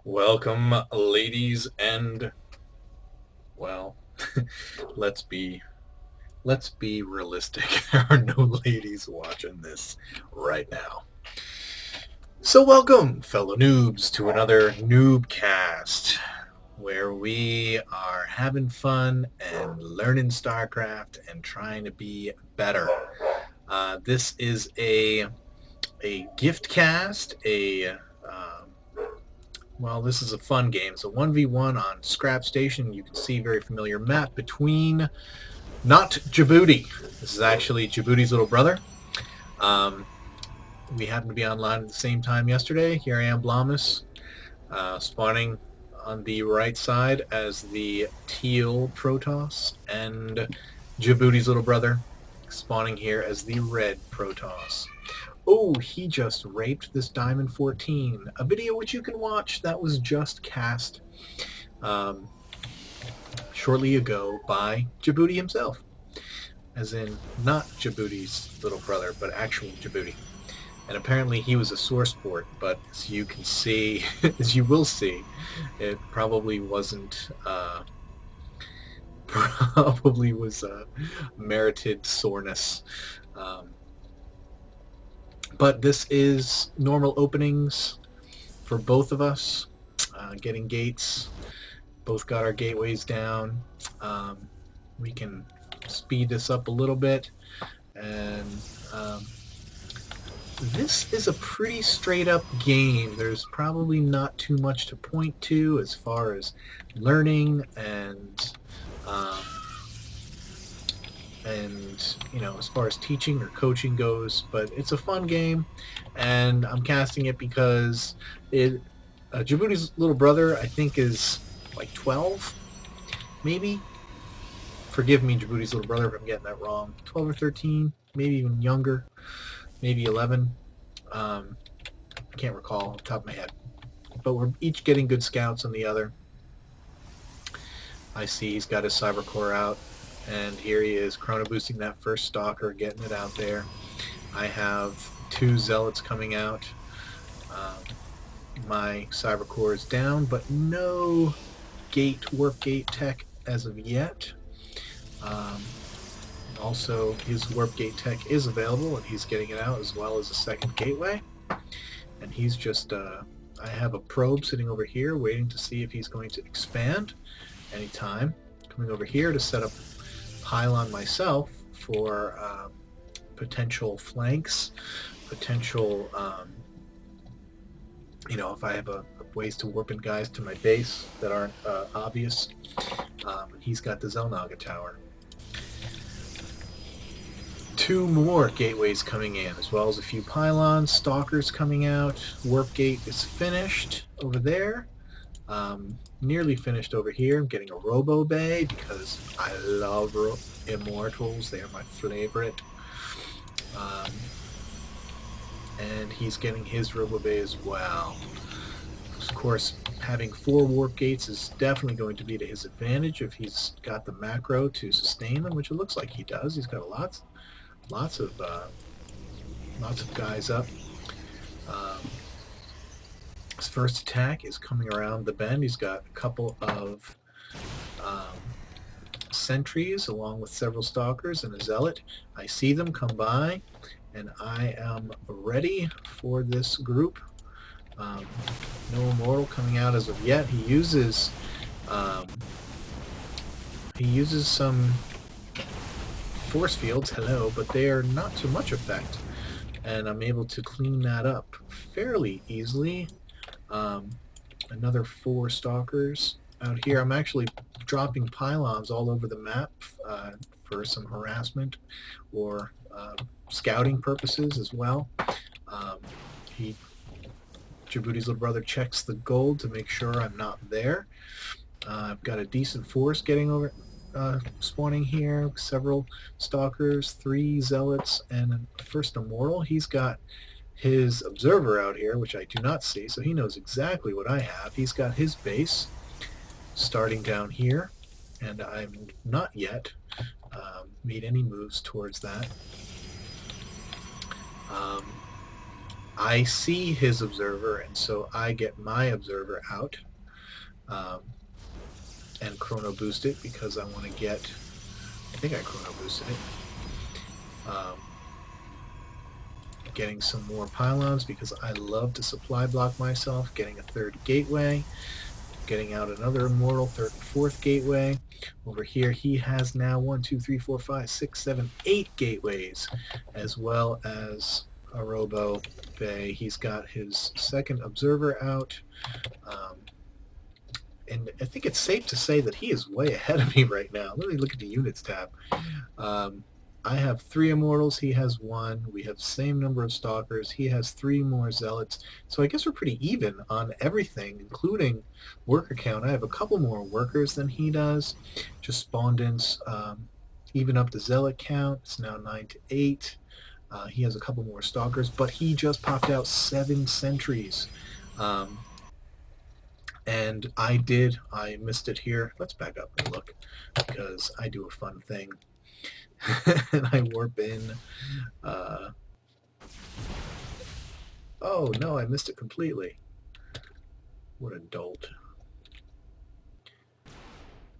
Welcome, ladies, and well, let's be let's be realistic. There are no ladies watching this right now. So welcome, fellow noobs, to another NuubCast, where we are having fun and learning StarCraft and trying to be better. This is a gift cast, this is a fun game. It's a 1v1 on Scrap Station. You can see very familiar map between not Djibouti. This is actually Djibouti's little brother. We happened to be online at the same time yesterday. Here I am, Blamous, spawning on the right side as the teal Protoss, and Djibouti's little brother spawning here as the red Protoss. Oh, he just raped this Diamond 14, a video which you can watch that was just cast shortly ago by Djibouti himself. As in, not Djibouti's little brother, but actual Djibouti. And apparently he was a source port, but as you can see, as you will see, it probably wasn't, probably was merited soreness. But this is normal openings for both of us, getting gates. Both got our gateways down. We can speed this up a little bit, and this is a pretty straight up game. There's probably not too much to point to as far as learning and as far as teaching or coaching goes, but it's a fun game, and I'm casting it because Djibouti's little brother, I think, is like 12, maybe. Forgive me, Djibouti's little brother, if I'm getting that wrong. 12 or 13, maybe even younger, maybe 11. I can't recall off the top of my head. But we're each getting good scouts on the other. I see he's got his cyber core out, and here he is chrono boosting that first stalker, getting it out there. I have 2 zealots coming out. My cyber core is down, but no warp gate tech as of yet. Also, his warp gate tech is available, and he's getting it out, as well as a second gateway. And he's just, I have a probe sitting over here waiting to see if he's going to expand anytime. Coming over here to set up pylon myself for potential flanks, potential, if I have ways to warp in guys to my base that aren't obvious. He's got the Zelnaga tower. 2 more gateways coming in, as well as a few pylons, stalkers coming out. Warp gate is finished over there. Nearly finished over here. I'm getting a Robo Bay because I love Immortals. They are my favorite. And he's getting his Robo Bay as well. Of course, having 4 warp gates is definitely going to be to his advantage if he's got the macro to sustain them, which it looks like he does. He's got lots of guys up. His first attack is coming around the bend. He's got a couple of sentries along with several stalkers and a zealot. I see them come by, and I am ready for this group. No immortal coming out as of yet. He uses some force fields, but they are not to much effect, and I'm able to clean that up fairly easily. Another 4 stalkers out here. I'm actually dropping pylons all over the map for some harassment or scouting purposes as well. Djibouti's little brother checks the gold to make sure I'm not there. I've got a decent force getting over, spawning here. Several stalkers, 3 zealots, and a first immortal. He's got his observer out here, which I do not see, so he knows exactly what I have. He's got his base starting down here, and I've not yet made any moves towards that. I see his observer, and so I get my observer out and chrono boost it because I want to get, I think I chrono boosted it, getting some more pylons because I love to supply block myself, getting a third gateway, getting out another immortal, third and fourth gateway. Over here he has now 1, 2, 3, 4, 5, 6, 7, 8 gateways, as well as a Robo Bay. He's got his second observer out. And I think it's safe to say that he is way ahead of me right now. Let me look at the units tab. I have 3 immortals, he has 1. We have the same number of stalkers. He has 3 more zealots. So I guess we're pretty even on everything, including worker count. I have a couple more workers than he does. Just spawned in, even up the zealot count. It's now 9 to 8. He has a couple more stalkers, but he just popped out 7 sentries. And I missed it here. Let's back up and look, because I do a fun thing. And I warp in. Oh no, I missed it completely. What a dolt.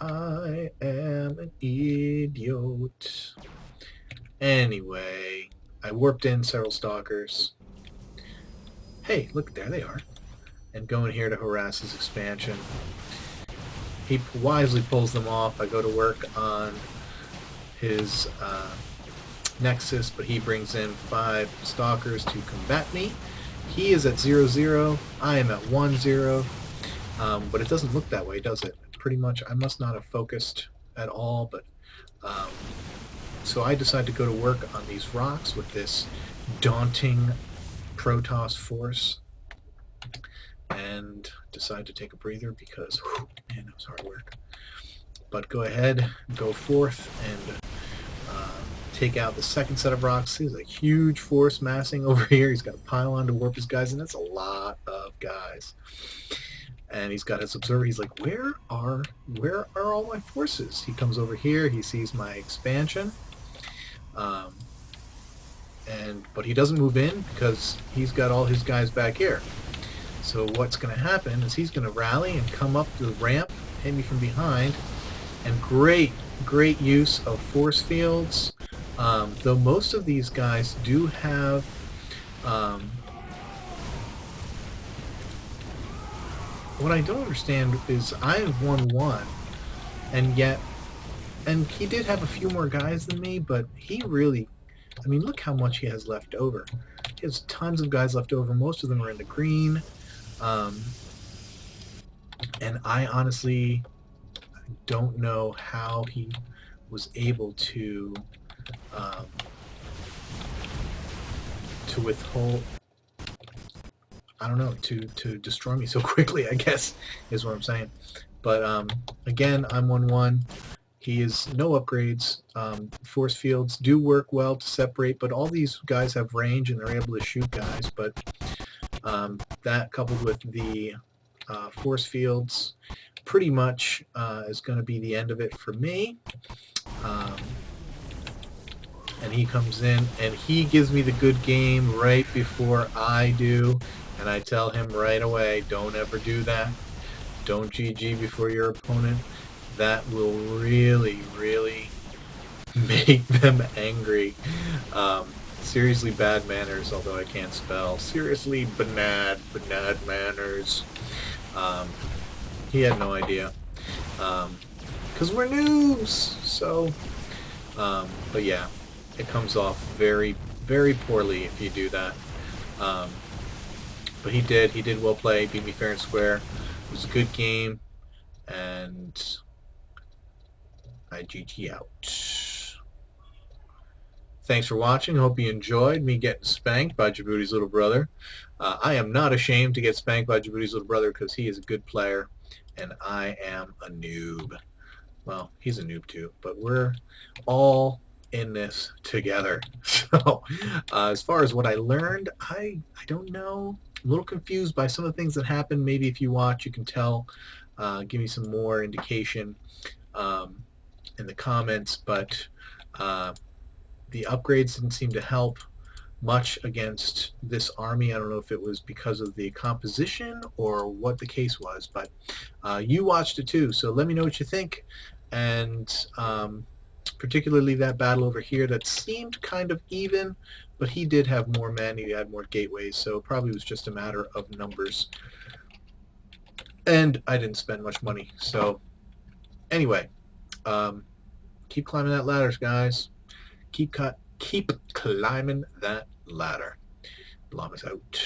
I am an idiot. Anyway, I warped in several stalkers. Hey, look, there they are. And go in here to harass his expansion. He wisely pulls them off. I go to work on his Nexus, but he brings in 5 stalkers to combat me. He is at 0-0. I am at 1-0. But it doesn't look that way, does it? Pretty much, I must not have focused at all, but so I decide to go to work on these rocks with this daunting Protoss force and decide to take a breather because, whew, man, that was hard work. But go ahead, go forth, and take out the second set of rocks. He's a huge force massing over here. He's got a pylon to warp his guys, and that's a lot of guys. And he's got his observer. He's like, where are all my forces? He comes over here. He sees my expansion. But he doesn't move in because he's got all his guys back here. So what's going to happen is he's going to rally and come up the ramp, hit me from behind, and great use of force fields. Though most of these guys do have what I don't understand is I have 1-1, and he did have a few more guys than me, but he really, I mean, look how much he has left over. He has tons of guys left over. Most of them are in the green. And I honestly don't know how he was able to withhold, I don't know, to destroy me so quickly, I guess, is what I'm saying. But again, I'm 1-1. He is no upgrades. Force fields do work well to separate, but all these guys have range and they're able to shoot guys. But that coupled with the force fields pretty much is going to be the end of it for me. And he comes in and he gives me the good game right before I do, and I tell him right away, don't ever do that. Don't GG before your opponent. That will really make them angry. Seriously bad manners, although I can't spell. Seriously bad manners. He had no idea. Because we're noobs! So, but yeah, it comes off very poorly if you do that. But he did well play, beat me fair and square. It was a good game, and I GG out. Thanks for watching. Hope you enjoyed me getting spanked by Djibouti's little brother. I am not ashamed to get spanked by Djibouti's little brother because he is a good player, and I am a noob. Well, he's a noob too, but we're all in this together. So as far as what I learned, I don't know. I'm a little confused by some of the things that happened. Maybe if you watch, you can tell. Give me some more indication in the comments, but the upgrades didn't seem to help. much against this army. I don't know if it was because of the composition or what the case was, but you watched it too, so let me know what you think. And particularly that battle over here that seemed kind of even, but he did have more men, he had more gateways, so it probably was just a matter of numbers. And I didn't spend much money, so anyway, keep climbing that ladder, guys. Keep climbing that ladder. Blamous out.